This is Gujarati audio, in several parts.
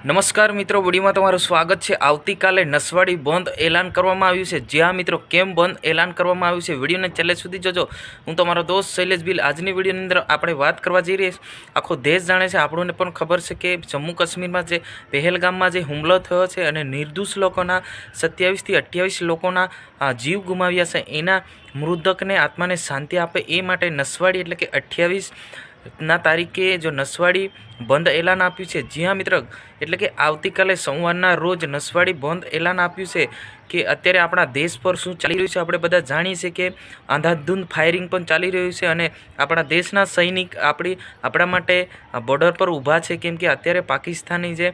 નમસ્કાર મિત્રો, વિડીયોમાં તમારું સ્વાગત છે। આવતીકાલે નસવાડી બંધ એલાન કરવામાં આવ્યું છે। જ્યાં મિત્રો કેમ બંધ એલાન કરવામાં આવ્યું છે, વિડીયોને છેલ્લે સુધી જોજો। હું તમારો દોસ્ત શૈલેષ ભીલ। આજની વિડીયોની અંદર આપણે વાત કરવા જઈ રહ્યા છીએ। આખો દેશ જાણે છે, આપણને પણ ખબર છે કે જમ્મુ કાશ્મીરમાં જે પહેલગામમાં જે હુમલો થયો છે અને નિર્દોષ લોકોના 27 થી 28 લોકોના જીવ ગુમાવ્યા છે, એના મૃતકને આત્માને શાંતિ આપે એ માટે નસવાડી એટલે કે 28 તારીખે જો નસવાડી બંધ એલાન આપ્યું છે। જી હા મિત્રો, એટલે કે આવતીકાલે સોમવારના રોજ નસવાડી બંધ એલાન આપ્યું છે કે અત્યારે આપણા દેશ પર શું ચાલી રહ્યું છે આપણે બધા જાણીએ છીએ કે અંધાધૂંધ ફાયરિંગ પણ ચાલી રહ્યું છે અને આપણા દેશના સૈનિક આપણા માટે બોર્ડર પર ઊભા છે, કેમ કે અત્યારે પાકિસ્તાની જે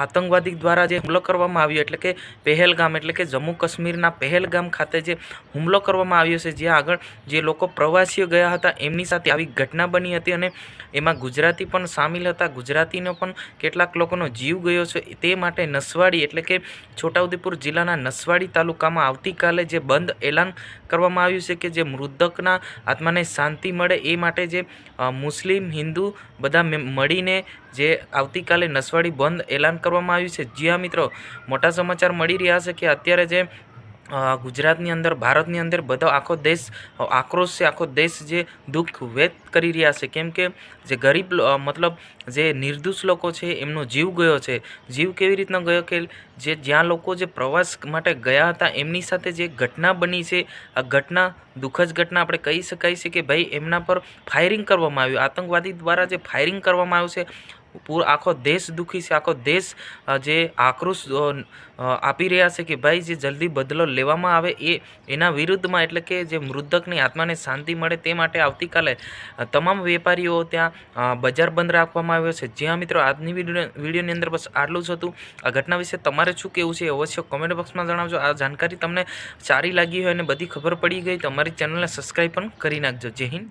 આતંકવાદી દ્વારા જે હુમલો કરવામાં આવ્યો એટલે કે પહેલગામ એટલે કે જમ્મુ કાશ્મીરના પહેલગામ ખાતે જે હુમલો કરવામાં આવ્યો છે, જ્યાં આગળ જે લોકો પ્રવાસીઓ ગયા હતા એમની સાથે આવી ઘટના બની હતી અને એમાં ગુજરાતી પણ સામેલ હતા। ગુજરાતીનો પણ કેટલાક લોકોનો જીવ ગયો છે। તે માટે નસવાડી એટલે કે છોટાઉદેપુર જિલ્લાના નસવાડી તાલુકામાં આવતીકાલે જે બંધ એલાન કરવામાં આવ્યું છે કે જે મૃતકના આત્માને શાંતિ મળે એ માટે જે મુસ્લિમ હિન્દુ બધા મળીને જે આવતીકાલે નસવાડી બંધ એલાન કરવામાં આવ્યું છે। જી હા મિત્રો, મોટા સમાચાર મળી રહ્યા છે કે અત્યારે જે ગુજરાતની અંદર ભારતની અંદર બધો આખો દેશ આક્રોશ છે, આખો દેશ જે દુઃખ વ્યક્ત કરી રહ્યા છે, કેમ કે જે ગરીબ મતલબ જે નિર્દોષ લોકો છે એમનો જીવ ગયો છે। જીવ કેવી રીતના ગયો કે જ્યાં લોકો જે પ્રવાસ માટે ગયા હતા એમની સાથે જે ઘટના બની છે, આ ઘટના દુઃખદ ઘટના આપણે કહી શકાય છે કે ભાઈ એમના પર ફાયરિંગ કરવામાં આવ્યું, આતંકવાદી દ્વારા જે ફાયરિંગ કરવામાં આવ્યું છે। આખો દેશ દુઃખી છે, આખો દેશ જે આક્રોશ આપી રહ્યા છે કે ભાઈ જે જલ્દી બદલો લેવામાં આવે એના વિરુદ્ધમાં, એટલે કે જે મૃતકની આત્માને શાંતિ મળે તે માટે આવતીકાલે તમામ વેપારીઓ ત્યાં બજાર બંધ રાખવામાં આવ્યો છે। જ્યાં મિત્રો આજની વિડીયોની અંદર બસ આટલું જ હતું। આ ઘટના વિશે તમારે શું કહેવું છે અવશ્ય કોમેન્ટ બોક્સમાં જણાવજો। આ જાણકારી તમને સારી લાગી હોય અને બધી ખબર પડી ગઈ તો અમારી ચેનલને સબસ્ક્રાઈબ પણ કરી નાખજો। જય હિન્દ।